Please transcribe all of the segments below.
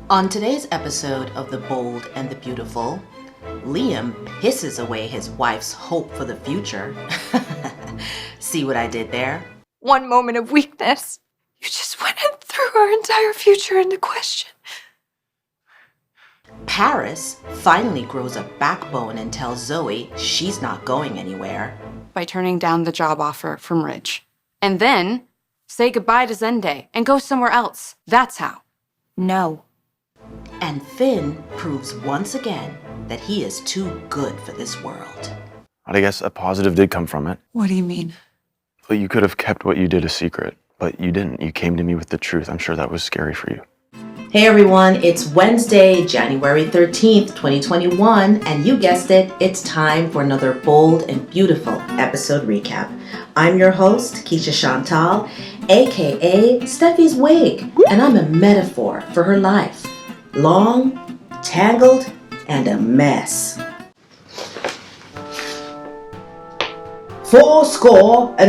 On today's episode of The Bold and the Beautiful, Liam pisses away his wife's hope for the future. See what I did there? One moment of weakness. You just went and threw our entire future into question. Paris finally grows a backbone and tells Zoe she's not going anywhere. By turning down the job offer from Ridge. And then say goodbye to Zende and go somewhere else. That's how. No. And Finn proves once again that he is too good for this world. I guess a positive did come from it. What do you mean? Well, you could have kept what you did a secret, but you didn't. You came to me with the truth. I'm sure that was scary for you. Hey everyone, it's Wednesday, January 13th, 2021, and you guessed it, it's time for another Bold and Beautiful episode recap. I'm your host, Keisha Chantal, aka Steffi's wig, and I'm a metaphor for her life. Long, tangled, and a mess.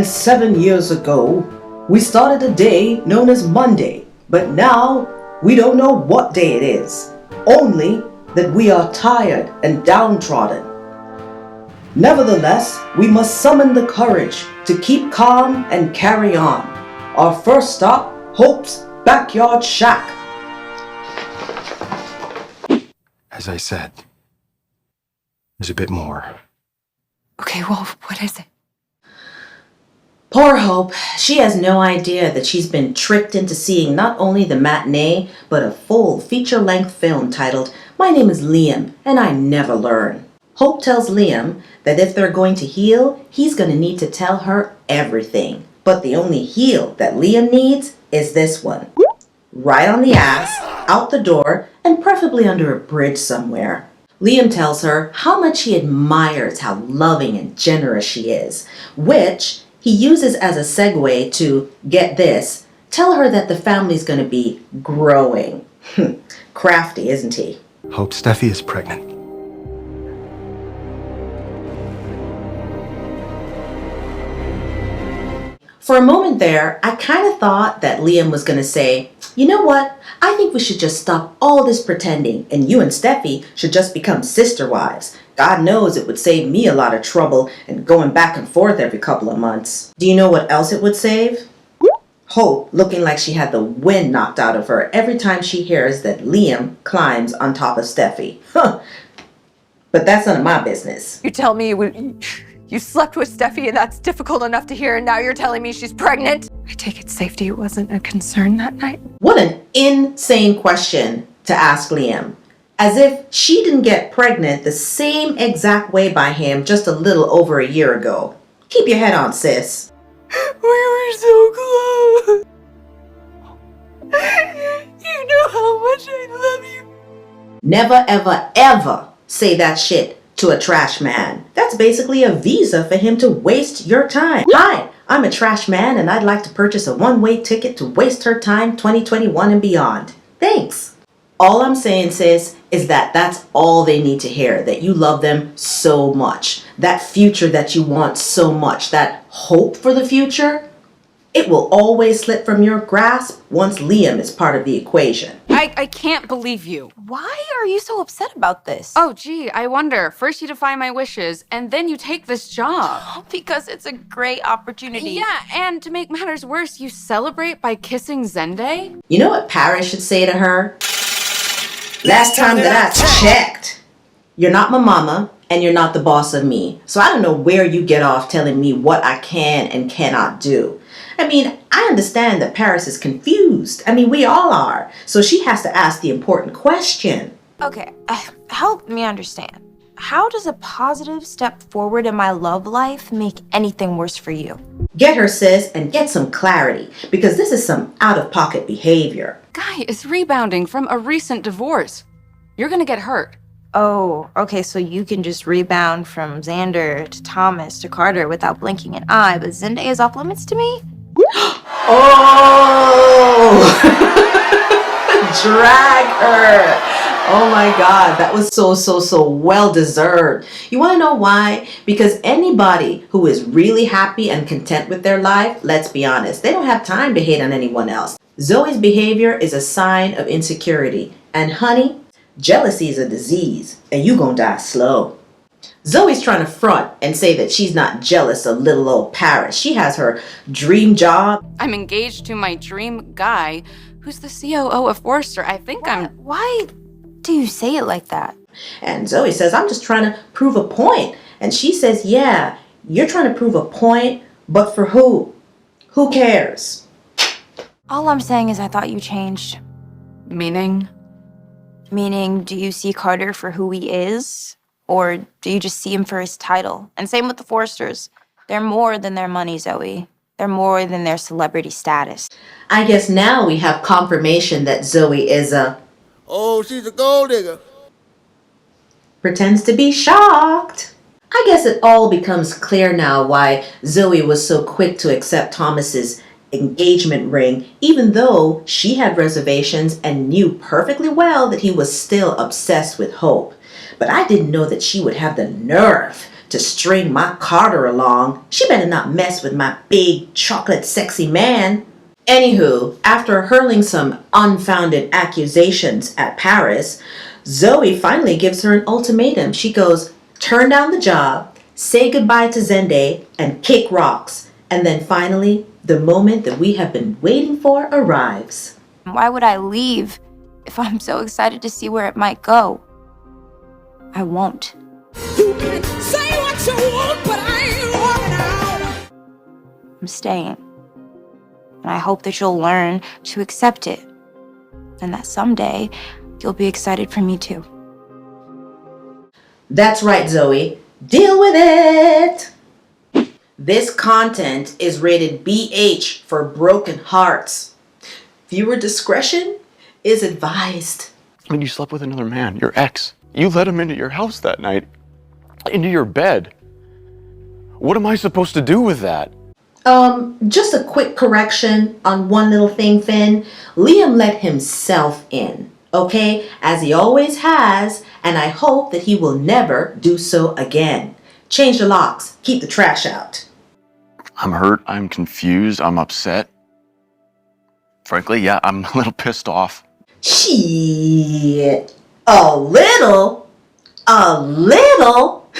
7 years ago, we started a day known as Monday, but now we don't know what day it is, only that we are tired and downtrodden. Nevertheless, we must summon the courage to keep calm and carry on. Our first stop, Hope's backyard shack. As I said, there's a bit more. Okay, well, what is it? Poor Hope. She has no idea that she's been tricked into seeing not only the matinee, but a full feature-length film titled, My Name is Liam, and I Never Learn. Hope tells Liam that if they're going to heal, he's going to need to tell her everything. But the only heal that Liam needs is this one. Right on the ass, out the door, and preferably under a bridge somewhere. Liam tells her how much he admires how loving and generous she is, which he uses as a segue to, get this, tell her that the family's going to be growing. Crafty, isn't he? Hope Steffi is pregnant. For a moment there, I kind of thought that Liam was going to say, you know what, I think we should just stop all this pretending and you and Steffi should just become sister wives. God knows it would save me a lot of trouble and going back and forth every couple of months. Do you know what else it would save? Hope looking like she had the wind knocked out of her every time she hears that Liam climbs on top of Steffi. Huh. But that's none of my business. You tell me you slept with Steffi and that's difficult enough to hear, and now you're telling me she's pregnant? I take it safety wasn't a concern that night? What an insane question to ask Liam. As if she didn't get pregnant the same exact way by him just a little over a year ago. Keep your head on, sis. We were so close. You know how much I love you. Never, ever, ever say that shit to a trash man. That's basically a visa for him to waste your time. Hi, I'm a trash man and I'd like to purchase a one-way ticket to waste her time 2021 and beyond. Thanks. All I'm saying, sis, is that that's all they need to hear, that you love them so much. That future that you want so much, that hope for the future, it will always slip from your grasp once Liam is part of the equation. I can't believe you. Why are you so upset about this? Oh, gee, I wonder. First you defy my wishes, and then you take this job. Because it's a great opportunity. Yeah, and to make matters worse, you celebrate by kissing Zende? You know what Paris should say to her? Last time that I checked, you're not my mama and you're not the boss of me. So I don't know where you get off telling me what I can and cannot do. I mean, I understand that Paris is confused. I mean, we all are. So she has to ask the important question. Okay, help me understand. How does a positive step forward in my love life make anything worse for you? Get her, sis, and get some clarity, because this is some out-of-pocket behavior. Guy is rebounding from a recent divorce. You're gonna get hurt. Oh, okay, so you can just rebound from Xander to Thomas to Carter without blinking an eye, but Zende is off limits to me? Oh! Drag her! Oh my God, that was so well deserved. You want to know why? Because anybody who is really happy and content with their life, let's be honest, they don't have time to hate on anyone else. Zoe's behavior is a sign of insecurity, And honey, jealousy is a disease, and you gonna die slow. Zoe's trying to front and say that she's not jealous of little old Paris. She has her dream job. I'm engaged to my dream guy, who's the COO of Forrester. I think Why do you say it like that? And Zoe says, I'm just trying to prove a point. And she says, yeah, you're trying to prove a point, but for who? Who cares? All I'm saying is I thought you changed. Meaning? Meaning, do you see Carter for who he is? Or do you just see him for his title? And same with the Forresters. They're more than their money, Zoe. They're more than their celebrity status. I guess now we have confirmation that Zoe is Oh, she's a gold digger. pretends to be shocked. I guess it all becomes clear now why Zoe was so quick to accept Thomas's engagement ring, even though she had reservations and knew perfectly well that he was still obsessed with Hope. But I didn't know that she would have the nerve to string my Carter along. She better not mess with my big, chocolate, sexy man. Anywho, after hurling some unfounded accusations at Paris, Zoe finally gives her an ultimatum. She goes, turn down the job, say goodbye to Zende, and kick rocks. And then finally, the moment that we have been waiting for arrives. Why would I leave if I'm so excited to see where it might go? I won't. You can say what you want, but I ain't walking out. I'm staying. And I hope that you'll learn to accept it. And that someday you'll be excited for me too. That's right, Zoe. Deal with it! This content is rated BH for broken hearts. Viewer discretion is advised. I mean, you slept with another man, your ex. You let him into your house that night, into your bed. What am I supposed to do with that? Just a quick correction on one little thing, Finn. Liam let himself in, okay? As he always has, and I hope that he will never do so again. Change the locks, keep the trash out. I'm hurt, I'm confused, I'm upset. Frankly, yeah, I'm a little pissed off. Shit. A little? A little?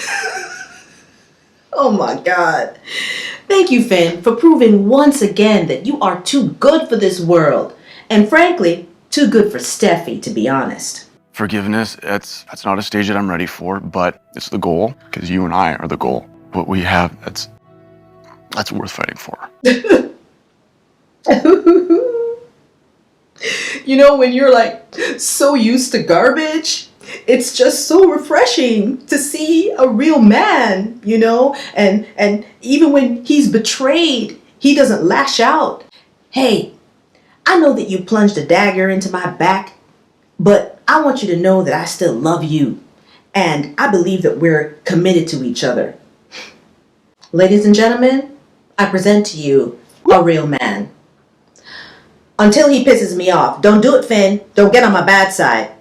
Oh my God. Thank you, Finn, for proving once again that you are too good for this world. And frankly, too good for Steffi, to be honest. Forgiveness, that's not a stage that I'm ready for, but it's the goal, because you and I are the goal. What we have, that's worth fighting for. You know, when you're like so used to garbage, it's just so refreshing to see a real man, you know, and even when he's betrayed, he doesn't lash out. Hey, I know that you plunged a dagger into my back, but I want you to know that I still love you. And I believe that we're committed to each other. Ladies and gentlemen, I present to you a real man. Until he pisses me off. Don't do it, Finn. Don't get on my bad side.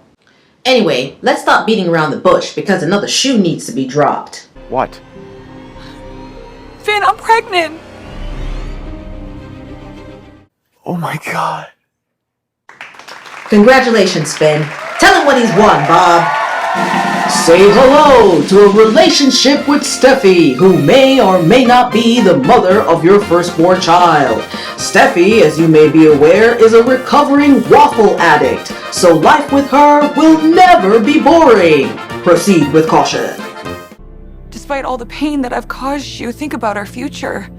Anyway, let's stop beating around the bush because another shoe needs to be dropped. What? Finn, I'm pregnant. Oh my God. Congratulations, Finn. Tell him what he's won, Bob. Say hello to a relationship with Steffi, who may or may not be the mother of your firstborn child. Steffi, as you may be aware, is a recovering waffle addict, so life with her will never be boring. Proceed with caution. Despite all the pain that I've caused you, think about our future.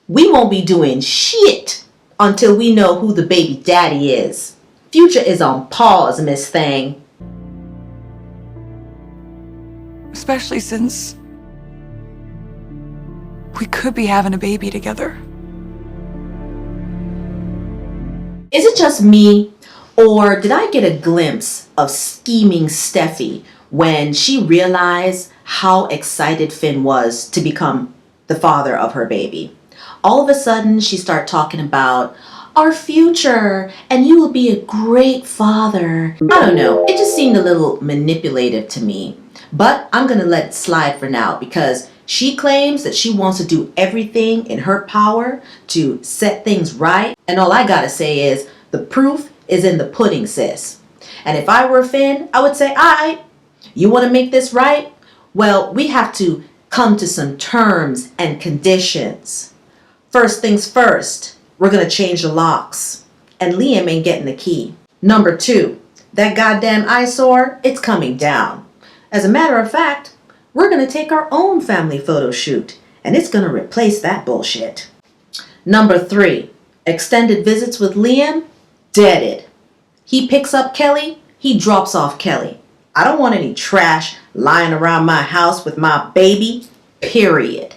We won't be doing shit until we know who the baby daddy is. Future is on pause, Miss Thang. Especially since we could be having a baby together. Is it just me, or did I get a glimpse of scheming Steffi when she realized how excited Finn was to become the father of her baby? All of a sudden, she started talking about our future, and you will be a great father. I don't know, it just seemed a little manipulative to me. But I'm gonna let it slide for now because she claims that she wants to do everything in her power to set things right. And all I gotta say is the proof is in the pudding, sis. And if I were Finn, I would say, all right, you want to make this right? Well, we have to come to some terms and conditions. First things first, we're going to change the locks. And Liam ain't getting the key. Number 2, that goddamn eyesore, it's coming down. As a matter of fact, we're going to take our own family photo shoot. And it's going to replace that bullshit. Number 3, extended visits with Liam, deaded. He picks up Kelly, he drops off Kelly. I don't want any trash lying around my house with my baby, period.